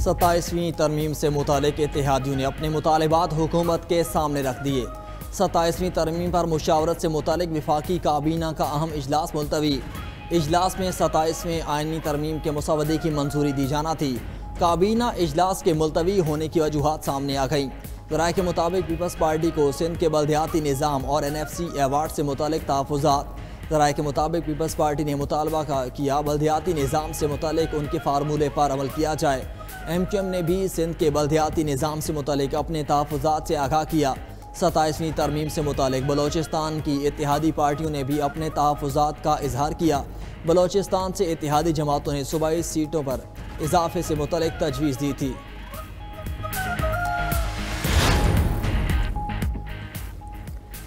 27वीं तरमीम से मुतालिक इत्तेहादियों ने अपने मुतालिबात हुकूमत के सामने रख दिए। 27वीं तरमीम पर मुशावरत से मुतालिक वफाकी काबीना का अहम इजलास मुलतवी। इजलास में 27वें आइनी तरमीम के मुसवदे की मंजूरी दी जाना थी। काबीना इजलास के मुलतवी होने की वजूहात सामने आ गई। राय के मुताबिक पीपल्स पार्टी को सिंध के बल्दियाती निज़ाम और NFC अवार्ड से मुतालिक तहफ़्फ़ुज़ात। राय के मुताबिक पीपल्स पार्टी ने मुतालबा किया बल्दियाती निज़ाम से मुतालिक उनके फार्मूले पर अमल किया जाए। MQM ने भी सिंध के बल्दियाती निज़ाम से मुतालिक अपने तहफ़्फ़ुज़ात से आगाह किया। 27वीं तरमीम से मुतालिक बलोचिस्तान की इत्तेहादी पार्टियों ने भी अपने तहफ़्फ़ुज़ात का इजहार किया। बलोचिस्तान से इत्तेहादी जमातों ने सूबाई सीटों पर इजाफे से मुतालिक तजवीज़ दी थी।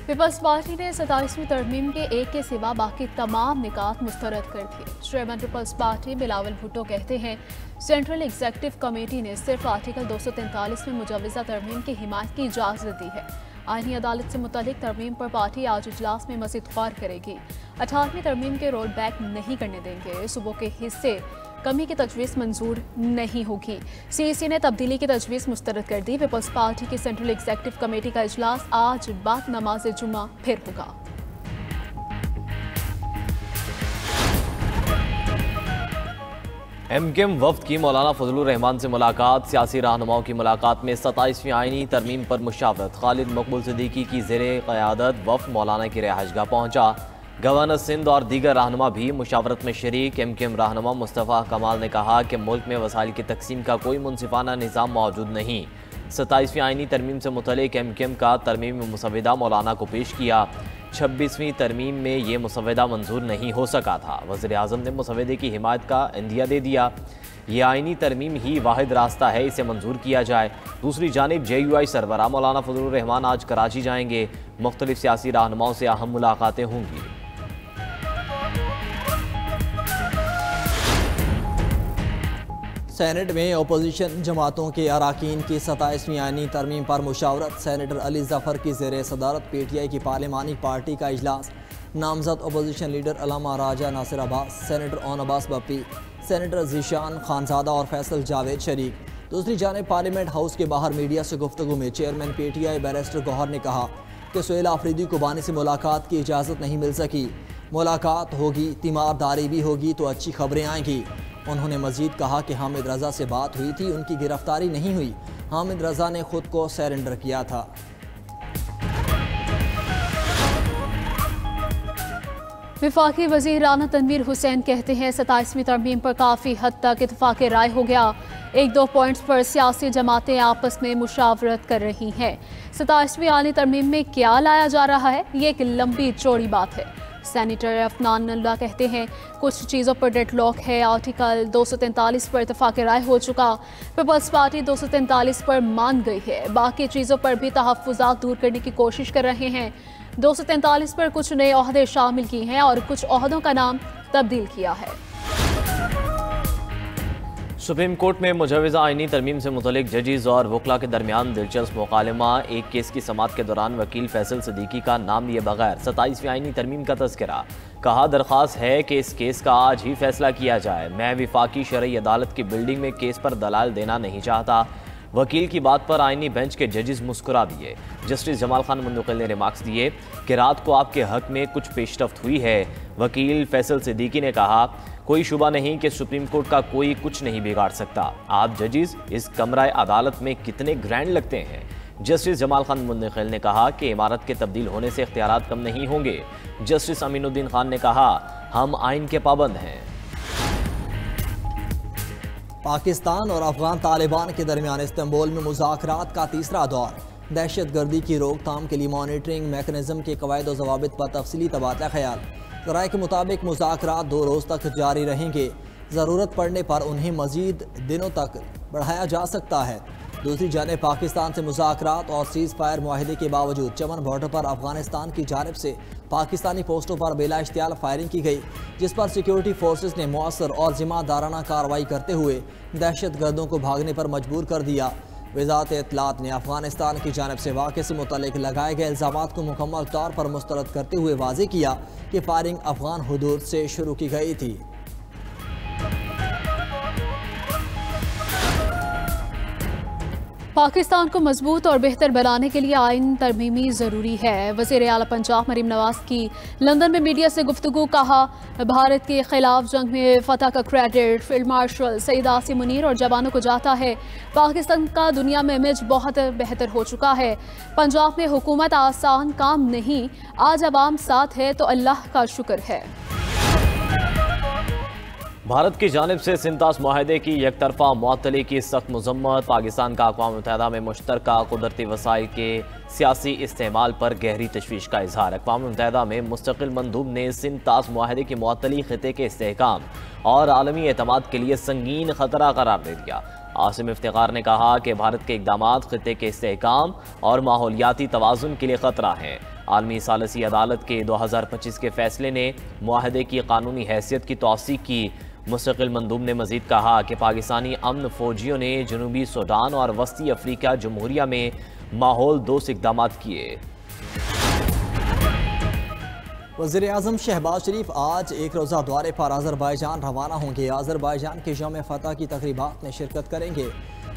पीपल्स पार्टी ने 27वीं तरमीम के एक के सिवा बाकी तमाम निकात मुस्तरद कर दिए। Chairman Peoples Party Bilawal Bhutto कहते हैं, सेंट्रल एग्जीक्यूटिव कमेटी ने सिर्फ आर्टिकल 243 में मुजवज़ा तरमीम की हिमायत की इजाज़त दी है। आईनी अदालत से मुतालिक तरमीम पर पार्टी आज इजलास में मज़ीद गौर करेगी। 18वीं तरमीम के रोल बैक नहीं करने देंगे। सूबों के हिस्से कमी की तजवीज़ मंजूर नहीं होगी। CEC ने तब्दीली की तजवीज़ मुस्तरद कर दी। पीपल्स पार्टी की सेंट्रल एग्जीक्यूटिव कमेटी का इजलास आज बाद नमाज जुम्मा फिर होगा। MQM वफ्द की मौलाना फजलुर रहमान से मुलाकात। सियासी रहनुमाओं की मुलाकात में 27वीं आइनी तरमीम पर मुशावरत। खालिद मकबूल सिद्दीकी की ज़ेरे क़यादत वफ्द मौलाना की रिहाइशगाह पहुँचा। गवर्नर सिंध और दीगर रहनुमा भी मुशावरत में शरीक। MQM रहनुमा मुस्तफ़ा कमाल ने कहा कि मुल्क में वसाइल की तकसीम का कोई मुनसिफाना निज़ाम मौजूद नहीं। 27वीं आइनी तरमीम से मुतल्लिक़ MQM का तरमीम मुसवदा मौलाना को पेश किया। 26वीं तरमीम में ये मुसवदा मंजूर नहीं हो सका था। वज़ीर आज़म ने मुसवदे की हिमायत का इंदिया दे दिया। ये आइनी तरमीम ही वाहिद रास्ता है, इसे मंजूर किया जाए। दूसरी जानिब JUI सरबराह मौलाना फजलुर रहमान आज कराची जाएंगे। मुख्तलिफ सियासी रहनुमाओं से अहम मुलाकातें होंगी। सेनेट में अपोजिशन जमातों के अरकान की 27वीं आइनी तरमीम पर मुशावरत। सेनेटर अली जफ़र की ज़ेर सदारत PTI की पार्लिमानी पार्टी का इजलास। नामजद opposition leader Allama Raja Nasir Abbas, senator Aun Abbas Bappi, senator Zeeshan Khanzada और फैसल जावेद शरीक। दूसरी जानिब पार्लियामेंट हाउस के बाहर मीडिया से गुफ्तगू में चेयरमैन PTI बैरिस्टर गौहर ने कहा कि सुहेल आफरीदी को बानी से मुलाकात की इजाज़त नहीं मिल सकी। मुलाकात होगी, तीमारदारी भी होगी तो अच्छी खबरें आएंगी। उन्होंने मजीद कहा कि हामिद रज़ा से बात हुई थी, उनकी गिरफ्तारी नहीं हुई। हामिद रज़ा ने खुद को सरेंडर किया था। वफाकी वज़ीर राना तनवीर हुसैन कहते हैं 27वीं तरमीम पर काफ़ी हद तक इत्तफाक़ राय हो गया। 1-2 पॉइंट्स पर सियासी जमातें आपस में मुशावरत कर रही हैं। 27वीं आइनी तरमीम में क्या लाया जा रहा है, ये एक लंबी चौड़ी बात है। सेनेटर अफनान अल्लाह कहते हैं कुछ चीज़ों पर डेडलॉक है। आर्टिकल 243 पर इत्तफाक़ राय हो चुका। पीपल्स पार्टी 243 पर मान गई है। बाकी चीज़ों पर भी तहफ़्फ़ुज़ात दूर करने की कोशिश कर रहे हैं। 243 पर कुछ नए ओहदे शामिल किए हैं और कुछ ओहदों का नाम तब्दील किया है। सुप्रीम कोर्ट में मुजवज़ा आइनी तरमीम से मुतल्लिक़ जजेस और वकला के दरमियान दिलचस्प मुकालमा। एक केस की समाअत के दौरान वकील फैसल सिद्दीकी का नाम लिए बगैर 27वीं आइनी तरमीम का तज़किरा। कहा दरख्वास्त है कि इस केस का आज ही फैसला किया जाए। मैं वफाकी शरई अदालत की बिल्डिंग में केस पर दलाल देना नहीं चाहता। वकील की बात पर आइनी बेंच के जजेस मुस्कुरा दिए। जस्टिस जमाल खान मुंतकिल ने रिमार्क्स दिए कि रात को आपके हक में कुछ पेशरफ्त हुई है। वकील फैसल सिद्दीकी ने कहा कोई शुबा नहीं कि सुप्रीम कोर्ट का कोई कुछ नहीं बिगाड़ सकता। आप जजेस इस कमरा अदालत में कितने ग्रैंड लगते हैं। जस्टिस जमाल खान मुंतकिल ने कहा कि इमारत के तब्दील होने से इख्तियारात कम नहीं होंगे। जस्टिस अमीनुद्दीन खान ने कहा हम आइन के पाबंद हैं। पाकिस्तान और अफगान तालिबान के दरमियान इस्तांबुल में मुज़ाकरात का तीसरा दौर। दहशत गर्दी की रोकथाम के लिए मॉनिटरिंग मैकेनिज्म के कवायद और ज़वाबित पर तफसीली तबादला ख्याल। राय के मुताबिक मुज़ाकरात 2 रोज़ तक जारी रहेंगे। ज़रूरत पड़ने पर उन्हें मज़ीद दिनों तक बढ़ाया जा सकता है। दूसरी जानिब पाकिस्तान से मुज़ाकरात और सीज़ फायर मुआहदे के बावजूद चमन बॉर्डर पर अफगानिस्तान की जानिब से पाकिस्तानी पोस्टों पर बेला इश्तियाल फायरिंग की गई, जिस पर सिक्योरिटी फोर्सेस ने मौसर और जिम्मेदाराना कार्रवाई करते हुए दहशत गर्दों को भागने पर मजबूर कर दिया। वज़ारत इत्तलात ने अफगानिस्तान की जानिब से वाक़े से मुतल्लिक़ लगाए गए इल्ज़ामात को मुकम्मल तौर पर मुस्तरद करते हुए वाज़ेह किया कि फायरिंग अफगान हुदूद से शुरू की गई थी। पाकिस्तान को मजबूत और बेहतर बनाने के लिए आइन तरमीमी ज़रूरी है। वज़ीर आला पंजाब मरीम नवाज की लंदन में मीडिया से गुफ्तगू। कहा, भारत के खिलाफ जंग में फतह का credit field marshal Saeed Asim Munir और जवानों को जाता है। पाकिस्तान का दुनिया में इमेज बहुत बेहतर हो चुका है। पंजाब में हुकूमत आसान काम नहीं, आज अवाम साथ है तो अल्लाह का शुक्र है। भारत की जानिब से सिंतास मुआहदे की एक तरफा मुअत्तली की सख्त मजम्मत। पाकिस्तान का अक़वाम मुत्तहिदा में मुश्तरका कुदरती वसाइल के सियासी इस्तेमाल पर गहरी तशवीश का इजहार। अक़वाम मुत्तहिदा में मुस्तकिल मंदूब ने सिंतास मुआहदे की मुअत्तली खिते के इस्तेहकाम और आलमी एतमाद के लिए संगीन खतरा करार दे दिया। आसिम इफ्तिखार ने कहा कि भारत के इक़दामात खिते के इस्तेहकाम और माहौलियाती तवाज़ुन के लिए खतरा हैं। आलमी सालसी अदालत के 2025 के फैसले ने मुआहदे की कानूनी हैसियत की तौसीक़ की। मुस्तकिल मंदूब ने मजीद कहा कि पाकिस्तानी अमन फौजियों ने जनूबी सूडान और वस्ती अफ्रीका जमहूरिया में माहौल दोस्त इक़दाम किए। वज़ीर आज़म शहबाज शरीफ आज एक रोज़ा दौरे पर अज़रबैजान रवाना होंगे। अज़रबैजान के यौम फतह की तक़रीबात में शिरकत करेंगे।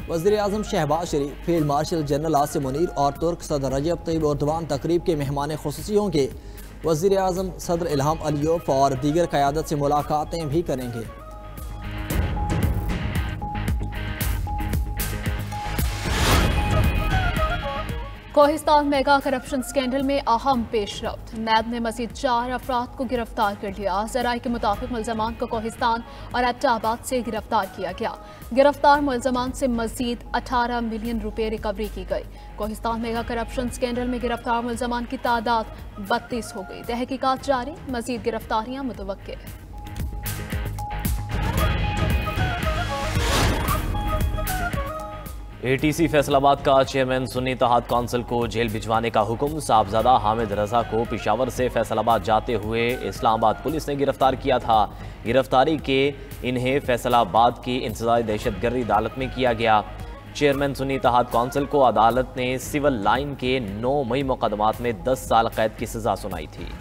वज़ीर आज़म Shehbaz Sharif field marshal general Asim Munir और तुर्क सदर रजब तय्यब एर्दोग़ान तकरीब के मेहमान ख़ुसूसी होंगे। वज़ीर आज़म सदर इल्हाम अलियोव और दीगर क़यादत से मुलाकातें भी करेंगे। कोहिस्तान मेगा करप्शन स्कैंडल में अहम पेशरफ्त। नैब ने मजीद 4 अफराद को गिरफ्तार कर लिया। ज़राए के मुताबिक मुल्ज़मान को कोहिस्तान और एबटाबाद से गिरफ्तार किया गया। गिरफ्तार मुल्ज़मान से मजीद 18 मिलियन रुपए रिकवरी की गई। कोहिस्तान मेगा करप्शन स्कैंडल में गिरफ्तार मुल्ज़मान की तादाद 32 हो गई। तहकीकात जारी, मजीद गिरफ्तारियां मुतवक्के। ATC फैसलाबाद का चेयरमैन सुन्नी इत्तेहाद कौंसिल को जेल भिजवाने का हुक्म। साहबजादा हामिद रजा को पेशावर से फैसलाबाद जाते हुए इस्लामाबाद पुलिस ने गिरफ्तार किया था। गिरफ्तारी के इन्हें फैसलाबाद की इंसदादी दहशतगर्दी अदालत में किया गया। चेयरमैन सुन्नी इत्तेहाद कौंसिल को अदालत ने सिविल लाइन के 9 मई मुकदमात में 10 साल कैद की सजा सुनाई थी।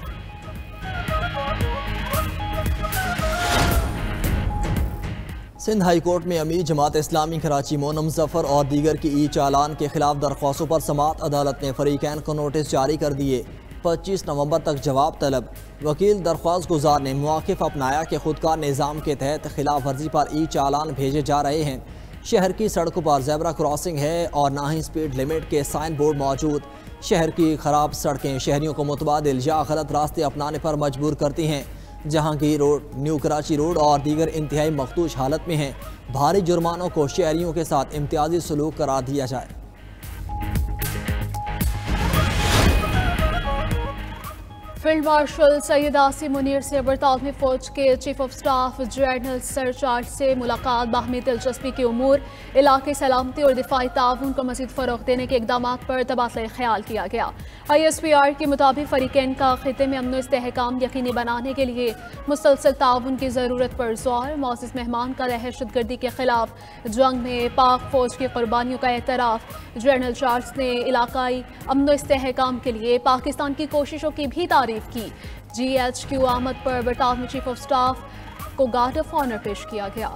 सिंध हाई कोर्ट में अमीर जमात इस्लामी कराची मोनम जफर और दीगर की ई चालान के खिलाफ दरख्वास्तों पर समाअत अदालत ने फरीकैन को नोटिस जारी कर दिए। 25 नवंबर तक जवाब तलब। वकील दरख्वास्त गुजार ने मौक़िफ़ अपनाया कि खुदकार निज़ाम के तहत खिलाफ वर्जी पर ई चालान भेजे जा रहे हैं। शहर की सड़कों पर ज़ेब्रा क्रॉसिंग है और ना ही स्पीड लिमिट के साइन बोर्ड मौजूद। शहर की खराब सड़कें शहरियों को मुतबादिल या गलत रास्ते अपनाने पर मजबूर करती हैं। Jahangir road, new Karachi road और दीगर इंतहाई मखदूश हालत में हैं। भारी जुर्मानों को शहरियों के साथ इम्तियाजी सलूक करार दिया जाए। फील्ड मार्शल सैयद आसिम मुनीर से बरतानवी फौज के chief of staff general sir charge से मुलाकात। बाहमी दिलचस्पी के उमूर, इलाके सलामती और दिफाई ताउन को मज़ीद फ़रोग़ देने के इक़दाम पर तबादला ख्याल किया गया। ISPR के मुताबिक फ़रीक़ैन का ख़िते में अमन इस्तेहकाम यकीनी बनाने के लिए मुसलसल ताउन की ज़रूरत पर ज़ोर। मोअज़्ज़ज़ मेहमान का दहशतगर्दी के खिलाफ जंग में पाक फ़ौज की क़ुरबानियों का एतराफ़। जनरल चार्ज ने इलाकाई अमन इस्तेहकाम के लिए पाकिस्तान की कोशिशों की भी तारीफ की। GHQ आमद पर बरतानवी चीफ ऑफ स्टाफ को गार्ड ऑफ ऑनर पेश किया गया।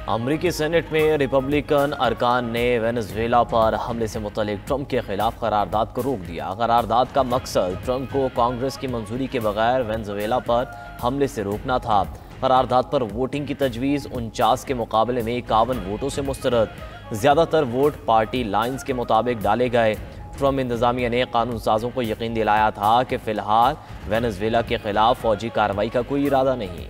अमरीकी सेनेट में रिपब्लिकन अरकान ने वेनेजुएला पर हमले से मुतल्लिक ट्रंप के खिलाफ करारदाद को रोक दिया। करारदाद का मकसद ट्रंप को कांग्रेस की मंजूरी के बगैर वेनेजुएला पर हमले से रोकना था। करारदाद पर वोटिंग की तजवीज़ 49 के मुकाबले में 51 वोटों से मुस्तरद। ज़्यादातर वोट पार्टी लाइन्स के मुताबिक डाले गए। ट्रंप इंतज़ामिया ने कानून साजों को यकीन दिलाया था कि फ़िलहाल वेनेजुएला के खिलाफ फ़ौजी कार्रवाई का कोई इरादा नहीं।